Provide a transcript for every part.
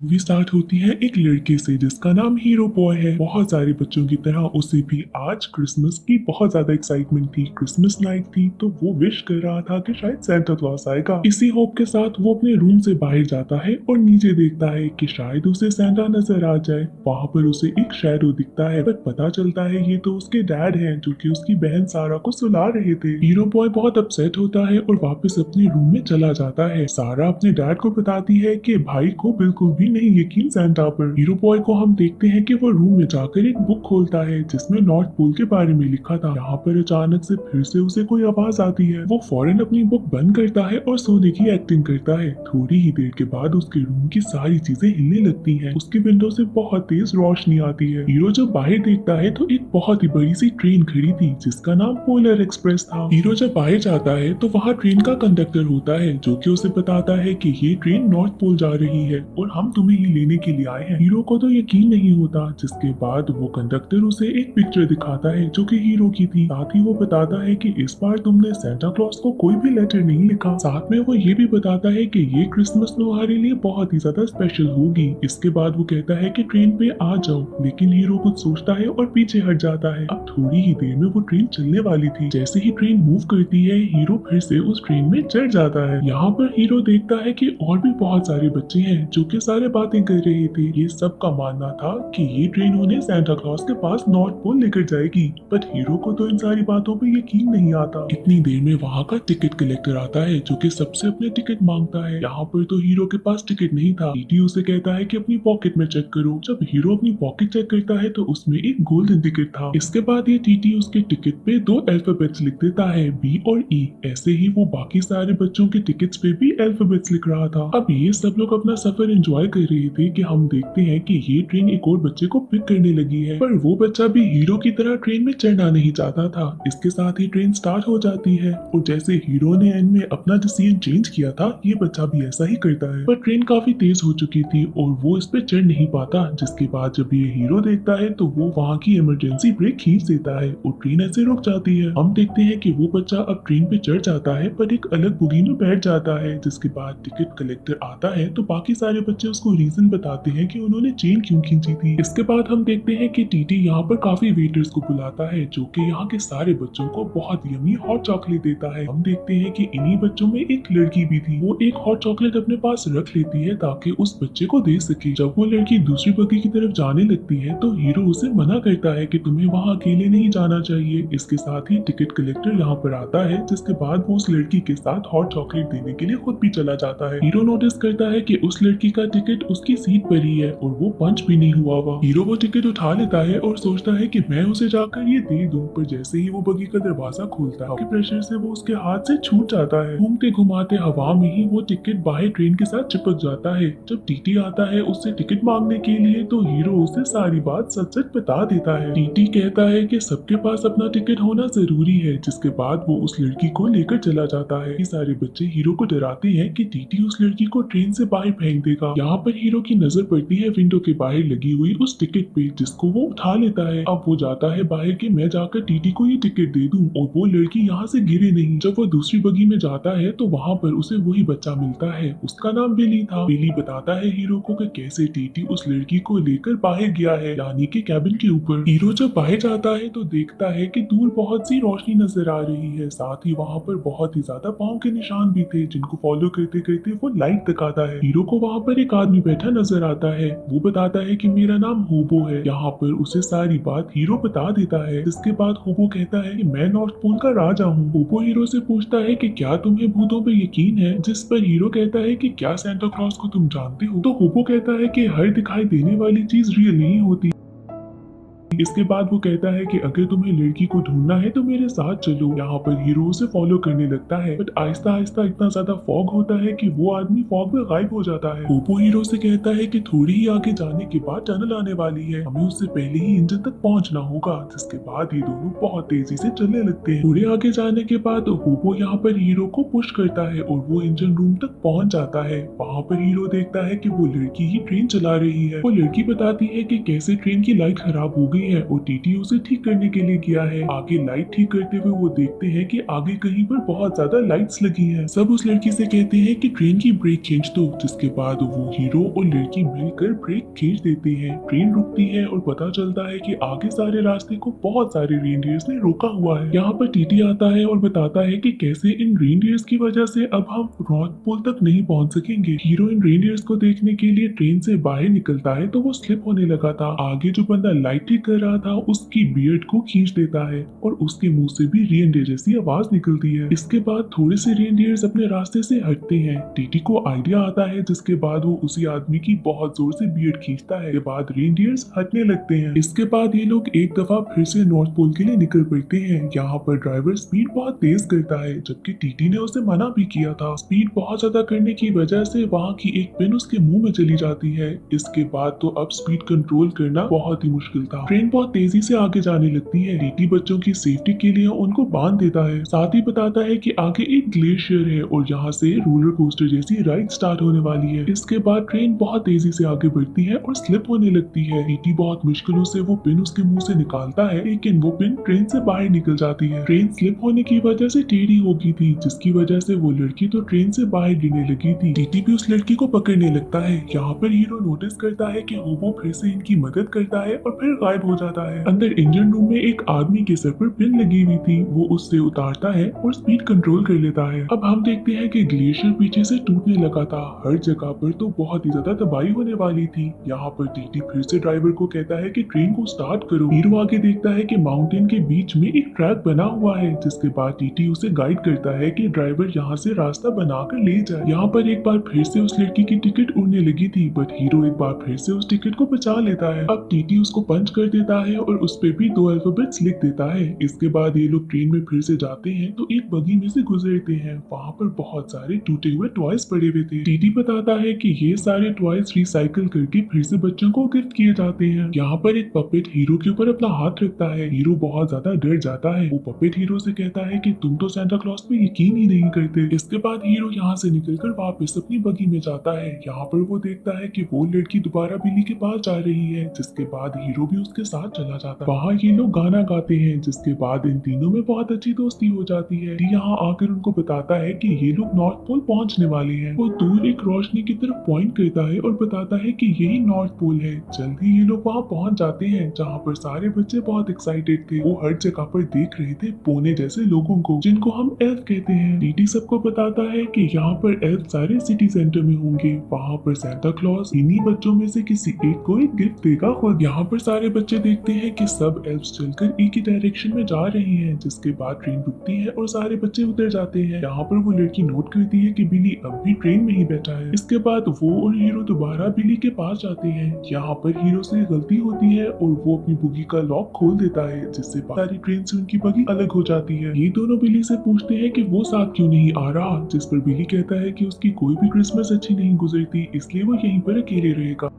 Movie start होती है एक लड़के से जिसका नाम हीरो बॉय है। बहुत सारे बच्चों की तरह उसे भी आज क्रिसमस की बहुत ज्यादा एक्साइटमेंट थी। क्रिसमस नाइट थी तो वो विश कर रहा था कि शायद सेंटा क्लॉस आएगा। इसी होप के साथ वो अपने रूम से बाहर जाता है और नीचे देखता है कि शायद उसे सेंटा नजर आ जाए। वहाँ पर उसे एक शैडो दिखता है पर पता चलता है ये तो उसके डैड हैं जो कि उसकी बहन सारा को सुला रहे थे। हीरो बॉय बहुत अपसेट होता है और वापस अपने रूम में चला जाता है। सारा अपने डैड को बताती है कि भाई को बिल्कुल भी नहीं यकीन सैंटा पर। हीरो बॉय को हम देखते हैं कि वो रूम में जाकर एक बुक खोलता है जिसमें नॉर्थ पोल के बारे में लिखा था। यहाँ पर अचानक से फिर से उसे कोई आवाज आती है। वो फौरन अपनी बुक बंद करता है और सोने की एक्टिंग करता है। थोड़ी ही देर के बाद उसके रूम की सारी चीजें हिलने लगती हैं। उसकी विंडो से बहुत तेज रोशनी आती है। हीरो जब बाहर देखता है तो एक बहुत ही बड़ी सी ट्रेन खड़ी थी जिसका नाम पोलर एक्सप्रेस था। हीरो जब बाहर जाता है तो वहाँ ट्रेन का कंडक्टर होता है जो कि उसे बताता है कि ये ट्रेन नॉर्थ पोल जा रही है और हम तुम्हें ही लेने के लिए आए हैं। हीरो को तो यकीन नहीं होता, जिसके बाद वो कंडक्टर उसे एक पिक्चर दिखाता है जो कि हीरो की थी। साथ ही वो बताता है कि इस बार तुमने सेंटा क्लॉज को कोई भी लेटर नहीं लिखा। साथ में वो ये भी बताता है कि ये क्रिसमस तुम्हारे लिए बहुत ही ज्यादा स्पेशल होगी। इसके बाद वो कहता है कि ट्रेन पे आ जाओ, लेकिन हीरो कुछ सोचता है और पीछे हट जाता है। अब थोड़ी ही देर में वो ट्रेन चलने वाली थी। जैसे ही ट्रेन मूव करती है हीरो फिर से उस ट्रेन में चढ़ जाता है। यहाँ पर हीरो देखता है कि और भी बहुत सारे बच्चे हैं जो कि सारे बातें कर रहे थे। ये सबका मानना था कि ये ट्रेन उन्हें सेंटा क्लॉज के पास नॉर्थ पोल लेकर जाएगी, बट हीरो को तो इन सारी बातों पे यकीन नहीं आता। इतनी देर में वहाँ का टिकट कलेक्टर आता है जो कि सबसे अपने टिकट मांगता है। यहाँ पर तो हीरो के पास टिकट नहीं था। टीटी उसे कहता है कि अपनी पॉकेट में चेक करो। जब हीरो अपनी पॉकेट चेक करता है तो उसमें एक गोल्डन टिकट था। इसके बाद ये टीटी उसके टिकट पे दो अल्फाबेट्स लिख देता है, बी और ई। ऐसे ही वो बाकी सारे बच्चों के टिकट्स पे भी अल्फाबेट्स लिख रहा था। अब ये सब लोग अपना सफर एंजॉय कर रहे थे कि हम देखते हैं कि ये ट्रेन एक और बच्चे को पिक करने लगी है, पर वो बच्चा भी हीरो की तरह ट्रेन में चढ़ना नहीं चाहता था। इसके साथ ही ट्रेन स्टार्ट हो जाती है और जैसे हीरो ने एंड में अपना डिसीजन चेंज किया था, ये बच्चा भी ऐसा ही करता है। पर ट्रेन काफी तेज हो चुकी थी और वो इस पे चढ़ नहीं पाता। जिसके बाद जब ये हीरो देखता है तो वो वहाँ की इमरजेंसी ब्रेक खींच देता है और ट्रेन ऐसे रुक जाती है। हम देखते हैं कि वो बच्चा अब ट्रेन पे चढ़ जाता है पर एक अलग बोगी में बैठ जाता है। जिसके बाद टिकट कलेक्टर आता है तो बाकी सारे बच्चे उसको रीजन बताते हैं कि उन्होंने चेन क्यों खींची थी। इसके बाद हम देखते हैं कि टीटी यहाँ पर काफी वेटर्स को बुलाता है जो कि यहाँ के सारे बच्चों को बहुत यमी हॉट चॉकलेट देता है। हम देखते हैं कि इन्हीं बच्चों में एक लड़की भी थी। वो एक हॉट चॉकलेट अपने पास रख लेती है ताकि उस बच्चे को दे सके। जब वो लड़की दूसरी बग्गी की तरफ जाने लगती है तो हीरो उसे मना करता है कि तुम्हें वहाँ अकेले नहीं जाना चाहिए। इसके साथ ही टिकट कलेक्टर यहाँ पर आता है, जिसके बाद वो उस लड़की के साथ हॉट चॉकलेट देने के लिए खुद भी चला जाता है। हीरो नोटिस करता है कि उस लड़की का टिकट उसकी सीट पर ही है और वो पंच भी नहीं हुआ हुआ। हीरो वो टिकट उठा लेता है और सोचता है कि मैं उसे जाकर ये दे दूं, पर जैसे ही वो बगी का दरवाजा खोलता है प्रेशर से वो उसके हाथ से छूट जाता है। घूमते घुमाते हवा में ही वो टिकट बाहर ट्रेन के साथ चिपक जाता है। जब टीटी आता है उससे टिकट मांगने के लिए तो हीरो उसे सारी बात सच सच बता देता है। टीटी कहता है कि सबके पास अपना टिकट होना जरूरी है। जिसके बाद वो उस लड़की को लेकर चला जाता है। ये सारे बच्चे हीरो को डराते हैं कि टीटी उस लड़की को ट्रेन से बाहर फेंक देगा। यहाँ पर हीरो की नजर पड़ती है विंडो के बाहर लगी हुई उस टिकट पे, जिसको वो उठा लेता है। अब वो जाता है बाहर कि मैं जाकर टीटी को ये टिकट दे दूं और वो लड़की यहाँ से गिरे नहीं। जब वो दूसरी बगी में जाता है तो वहाँ पर उसे वही बच्चा मिलता है। उसका नाम बिली था। बिली बताता है हीरो को कि कैसे टीटी उस लड़की को लेकर बाहर गया है, यानी कि कैबिन के ऊपर। हीरो जब बाहर जाता है तो देखता है कि दूर बहुत सी रोशनी नजर आ रही है। साथ ही वहाँ पर बहुत ही ज्यादा पाँव के निशान भी थे जिनको फॉलो करते करते वो लाइट तक आता है। हीरो को वहाँ पर एक आदमी बैठा नजर आता है। वो बताता है कि मेरा नाम होबो है। यहाँ पर उसे सारी बात हीरो बता देता है। जिसके बाद होबो कहता है कि मैं नॉर्थ पोल का राजा हूँ। होबो हीरो से पूछता है कि क्या तुम्हें भूतों पर यकीन है, जिस पर हीरो कहता है कि क्या सेंटा क्लॉज को तुम जानते हो। तो होबो कहता है कि हर दिखाई देने वाली चीज रियल नहीं होती। इसके बाद वो कहता है कि अगर तुम्हें लड़की को ढूंढना है तो मेरे साथ चलो। यहाँ पर हीरो उसे फॉलो करने लगता है, बट आहिस्ता आहिस्ता इतना ज्यादा फॉग होता है कि वो आदमी फॉग में गायब हो जाता है। पोपो हीरो से कहता है कि थोड़ी ही आगे जाने के बाद टनल आने वाली है, हमें उससे पहले ही इंजन तक पहुंचना होगा। जिसके बाद ये दोनों बहुत तेजी से चलने लगते हैं। थोड़े आगे जाने के बाद पोपो यहाँ पर हीरो को पुश करता है और वो इंजन रूम तक पहुंच जाता है। वहाँ पर हीरो देखता है कि वो लड़की ही ट्रेन चला रही है। वो लड़की बताती है कि कैसे ट्रेन की लाइट खराब हो गई है है और टीटी उसे ठीक करने के लिए गया है। आगे लाइट ठीक करते हुए वो देखते हैं कि आगे कहीं पर बहुत ज्यादा लाइट्स लगी हैं। सब उस लड़की से कहते हैं कि ट्रेन की ब्रेक खींच दो, जिसके बाद वो हीरो और लड़की मिलकर ब्रेक खींच देते हैं। ट्रेन रुकती है और पता चलता है कि आगे सारे रास्ते को बहुत सारे रेनडियर्स ने रोका हुआ है। यहाँ पर टीटी आता है और बताता है कि कैसे इन रेनडियर्स की वजह से अब हम नॉर्थ पोल तक नहीं पहुंच सकेंगे। हीरो इन रेनडियर्स को देखने के लिए ट्रेन से बाहर निकलता है तो वो स्लिप होने लगा था। आगे जो बंदा लाइट ठीक कर रहा था उसकी बियर्ड को खींच देता है और उसके मुंह से भी रेनडियर जैसी आवाज निकलती है। इसके बाद थोड़े से रेनडियर्स अपने रास्ते से हटते हैं। टीटी को आइडिया आता है, जिसके बाद वो उसी आदमी की बहुत जोर से बियर्ड खींचता है। इसके बाद रेनडियर्स हटने लगते हैं। इसके बाद ये लोग एक दफा फिर से नॉर्थ पोल के लिए निकल पड़ते हैं। यहाँ पर ड्राइवर स्पीड बहुत तेज करता है, जबकि टीटी ने उसे मना भी किया था। स्पीड बहुत ज्यादा करने की वजह से वहाँ की एक पिन उसके मुंह में चली जाती है। इसके बाद तो अब स्पीड कंट्रोल करना बहुत ही मुश्किल था। ट्रेन बहुत तेजी से आगे जाने लगती है। टीटी बच्चों की सेफ्टी के लिए उनको बांध देता है, साथ ही बताता है कि आगे एक ग्लेशियर है और यहाँ से रोलर कोस्टर जैसी राइड स्टार्ट होने वाली है। इसके बाद ट्रेन बहुत तेजी से आगे बढ़ती है और स्लिप होने लगती है। टीटी बहुत मुश्किलों से वो पिन उसके मुंह से निकालता है, लेकिन वो पिन ट्रेन से बाहर निकल जाती है। ट्रेन स्लिप होने की वजह से टेढ़ी हो गई थी, जिसकी वजह से वो लड़की तो ट्रेन से बाहर गिरने लगी थी। टीटी भी उस लड़की को पकड़ने लगता है। यहाँ पर हीरो नोटिस करता है कि वो फिर से इनकी मदद करता है और फिर गायब हो जाता है। अंदर इंजन रूम में एक आदमी के सर पर पिन लगी हुई थी, वो उससे उतारता है और स्पीड कंट्रोल कर लेता है। अब हम देखते हैं कि ग्लेशियर पीछे से टूटने लगा था। हर जगह पर तो बहुत ही ज्यादा तबाही होने वाली थी। यहाँ पर टीटी फिर से ड्राइवर को कहता है कि ट्रेन को स्टार्ट करो। हीरो आगे देखता है कि माउंटेन के बीच में एक ट्रैक बना हुआ है, जिसके बाद टीटी उसे गाइड करता है कि ड्राइवर यहाँ से रास्ता बनाकर ले जाए। यहाँ पर एक बार फिर से उस लड़की की टिकट उड़ने लगी थी, बट हीरो एक बार फिर से उस टिकट को बचा लेता है। अब टीटी उसको पंच कर देता है और उस पे भी 2 अल्फाबेट्स लिख देता है। इसके बाद ये लोग ट्रेन में फिर से जाते हैं तो एक बगी में से गुजरते हैं। वहाँ पर बहुत सारे टूटे हुए टॉयज पड़े हुए थे। टीटी बताता है कि ये सारे टॉयज रिसाइकल करके फिर से बच्चों को गिफ्ट किए जाते हैं। यहाँ पर एक पपेट हीरो के ऊपर अपना हाथ रखता है। हीरो बहुत ज्यादा डर जाता है। वो पपेट हीरो से कहता है कि तुम तो सांता क्लॉज पे यकीन ही नहीं करते। इसके बाद हीरो यहाँ से निकलकर वापस अपनी बगी में जाता है। यहाँ पर वो देखता है कि वो लड़की दोबारा बिल्ली के पास जा रही है, जिसके बाद हीरो भी उसके साथ चला जाता है। वहाँ ये लोग गाना गाते हैं, जिसके बाद इन तीनों में बहुत अच्छी दोस्ती हो जाती है। यहाँ आकर उनको बताता है कि ये लोग नॉर्थ पोल पहुँचने वाले हैं। वो दूर एक रोशनी की तरफ पॉइंट करता है और बताता है कि यही नॉर्थ पोल है। जल्दी ये लोग वहाँ पहुँच जाते हैं, जहाँ पर सारे बच्चे बहुत एक्साइटेड थे। वो हर जगह पर देख रहे थे पोने जैसे लोगों को, जिनको हम एल्फ कहते हैं। टीटी सबको बताता है कि यहाँ पर एल्फ सारे सिटी सेंटर में होंगे। वहाँ पर सांता क्लॉज इन्हीं बच्चों में से किसी एक को एक गिफ्ट देगा खुद। यहाँ पर सारे बच्चे देखते हैं कि सब एल्फ्स चलकर एक ही डायरेक्शन में जा रहे हैं, जिसके बाद ट्रेन रुकती है और सारे बच्चे उतर जाते हैं। यहाँ पर वो लड़की नोट करती है कि बिली अब भी ट्रेन में ही बैठा है। इसके बाद वो और हीरो दोबारा बिली के पास जाते हैं। यहाँ पर हीरो से गलती होती है और वो अपनी बुगी का लॉक खोल देता है, जिससे सारी ट्रेन से उनकी बगी अलग हो जाती है। ये दोनों बिली से पूछते हैं कि वो साथ क्यों नहीं आ रहा, जिस पर बिली कहता है कि उसकी कोई भी क्रिसमस अच्छी नहीं गुजरती, इसलिए वो यहीं पर अकेले रहेगा।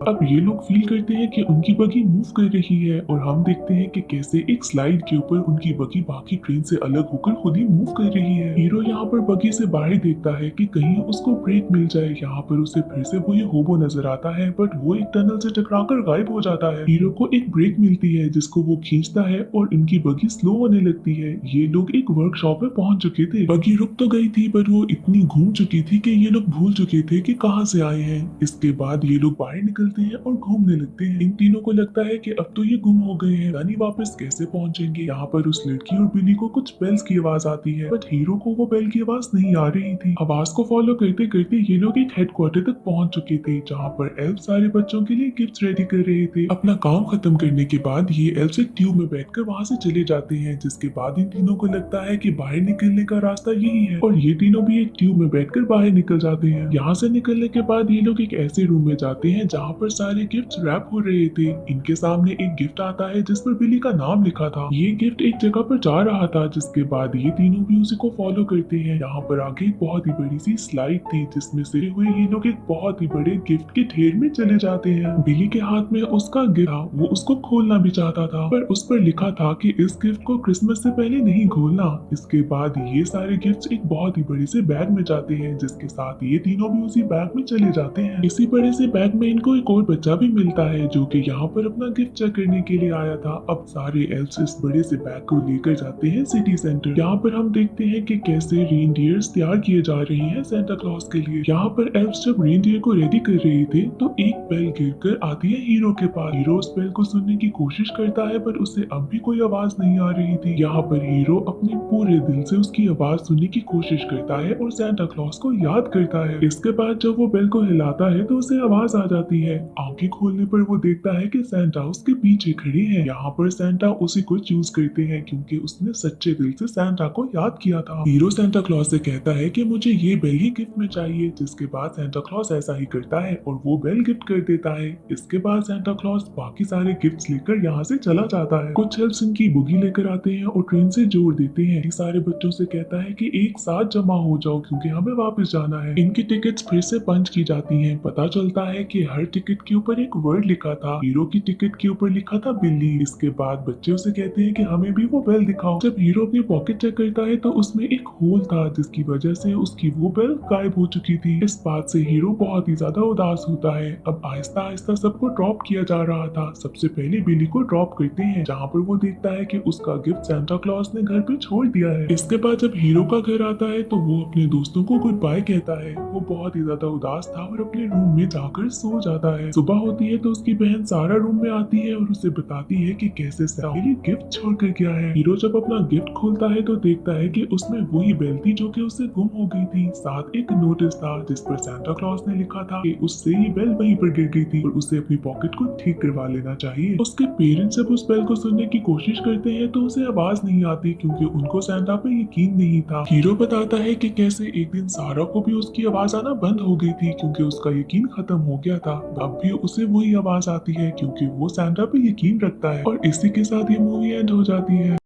अब ये लोग फील करते हैं कि उनकी बगी मूव कर रही है और हम देखते हैं कि कैसे एक स्लाइड के ऊपर उनकी बगी बाकी ट्रेन से अलग होकर खुद ही मूव कर रही है। हीरो यहाँ पर बगी से बाहर देखता है कि कहीं उसको ब्रेक मिल जाए। यहाँ पर उसे फिर से वही होबो नजर आता है, बट वो एक टनल से टकराकर गायब हो जाता है। हीरो को एक ब्रेक मिलती है, जिसको वो खींचता है और उनकी बगी स्लो होने लगती है। ये लोग एक वर्कशॉप में पहुंच चुके थे। बगी रुक तो गई थी, पर वो इतनी घूम चुकी थी कि ये लोग भूल चुके थे कि कहाँ से आए हैं। इसके बाद ये लोग बाहर निकलते हैं और घूमने लगते हैं। इन तीनों को लगता है कि अब तो ये गुम हो गए हैं, यानी वापस कैसे पहुंचेंगे। यहाँ पर उस लड़की और बिली को कुछ बेल्स की आवाज आती है, बट हीरो को वो बेल की आवाज नहीं आ रही थी। आवाज को फॉलो करते करते ये लोग एक हेडक्वार्टर तक पहुंच चुके थे, जहाँ पर एल्फ सारे बच्चों के लिए गिफ्ट रेडी कर रहे थे। अपना काम खत्म करने के बाद ये एल्फ एक ट्यूब में बैठकर वहाँ से चले जाते हैं, जिसके बाद इन तीनों को लगता है कि बाहर निकलने का रास्ता यही है और ये तीनों भी एक ट्यूब में बैठकर बाहर निकल जाते हैं। यहाँ से निकलने के बाद ये लोग एक ऐसे रूम में जाते हैं जहाँ पर सारे गिफ्ट्स रैप हो रहे थे। इनके सामने एक गिफ्ट आता है जिस पर बिली का नाम लिखा था। ये गिफ्ट एक जगह पर जा रहा था, जिसके बाद ये तीनों भी उसी को फॉलो करते हैं। यहाँ पर आगे एक बहुत ही बड़ी सी स्लाइड थी, जिसमें से हुए ये लोग एक बहुत ही बड़े गिफ्ट के ढेर में चले जाते हैं। बिली के हाथ में उसका गिफ्ट था, वो उसको खोलना भी चाहता था, पर उस पर लिखा था कि इस गिफ्ट को क्रिसमस से पहले नहीं खोलना। इसके बाद ये सारे गिफ्ट्स एक बहुत ही बड़े से बैग में जाते हैं, जिसके साथ ये तीनों भी उसी बैग में चले जाते हैं। इसी बड़े से बैग में इनको एक और बच्चा भी मिलता है जो कि यहाँ पर अपना गिफ्ट चेक करने के लिए आया था। अब सारे एल्व्स इस बड़े से बैग को लेकर जाते हैं सिटी सेंटर। यहाँ पर हम देखते हैं कि कैसे रेनडियर्स तैयार किए जा रहे हैं सेंटा क्लॉज के लिए। यहाँ पर एल्व्स जब रेनडियर को रेडी कर रहे थे तो एक बेल गिरकर आती है हीरो के पास। हीरो उस बेल को सुनने की कोशिश करता है पर उसे अब भी कोई आवाज नहीं आ रही थी। यहाँ पर हीरो अपने पूरे दिल से उसकी आवाज सुनने की कोशिश करता है और सेंटा क्लॉज को याद करता है। इसके बाद जब वो बेल को हिलाता है तो उसे आवाज आ जाती है। आंखें खोलने पर वो देखता है कि सेंटा उसके पीछे खड़े हैं। यहाँ पर सेंटा उसी को चूज करते हैं क्योंकि उसने सच्चे दिल से सेंटा को याद किया था। हीरो सेंटा क्लॉज से कहता है कि मुझे ये बेल ही गिफ्ट में चाहिए, जिसके बाद सेंटा क्लॉज ऐसा ही करता है और वो बेल गिफ्ट कर देता है। इसके बाद सेंटा क्लॉज बाकी सारे गिफ्ट्स लेकर यहाँ से चला जाता है। कुछ हेल्प्स इनकी बुगी लेकर आते हैं और ट्रेन से जोड़ देते हैं। सारे बच्चों से कहता है कि एक साथ जमा हो जाओ क्योंकि हमें वापस जाना है। इनकी टिकट्स फिर से पंच की जाती हैं। पता चलता है कि हर टिकट के ऊपर एक वर्ड लिखा था। हीरो की टिकट के ऊपर लिखा था बिल्ली। इसके बाद बच्चे उसे कहते हैं कि हमें भी वो बेल दिखाओ। जब हीरो अपनी पॉकेट चेक करता है तो उसमें एक होल था जिसकी वजह से उसकी वो बेल गायब हो चुकी थी। इस बात से हीरो बहुत ही ज्यादा उदास होता है। अब आहिस्ता आहिस्ता सबको ड्रॉप किया जा रहा था। सबसे पहले बिल्ली को ड्रॉप करते हैं जहाँ पर वो देखता है कि उसका गिफ्ट सेंटा क्लॉज ने घर पे छोड़ दिया है। इसके बाद जब हीरो का घर आता है तो वो अपने दोस्तों को गुड बाय कहता है। वो बहुत ही ज्यादा उदास था और अपने रूम में जाकर सो जाता है। सुबह होती है तो उसकी बहन सारा रूम में आती है और उसे बताती है कि कैसे सेंटा के लिए गिफ्ट छोड़ कर गया है। हीरो जब अपना गिफ्ट खोलता है तो देखता है कि उसमें वही बेल थी जो कि उससे गुम हो गई थी। साथ एक नोटिस था जिस पर सेंटा क्लॉज ने लिखा था कि उससे ही बेल वहीं पर गिर गई थी और उसे अपनी पॉकेट को ठीक करवा लेना चाहिए। उसके पेरेंट्स जब उस बेल को सुनने की कोशिश करते हैं तो उसे आवाज नहीं आती क्योंकि उनको सेंटा पे यकीन नहीं था। हीरो बताता है कि कैसे एक दिन सारा को भी उसकी आवाज आना बंद हो गई थी क्योंकि उसका यकीन खत्म हो गया था। अब भी उसे वही आवाज आती है क्योंकि वो सेंटा पे यकीन रखता है। और इसी के साथ ये मूवी एंड हो जाती है।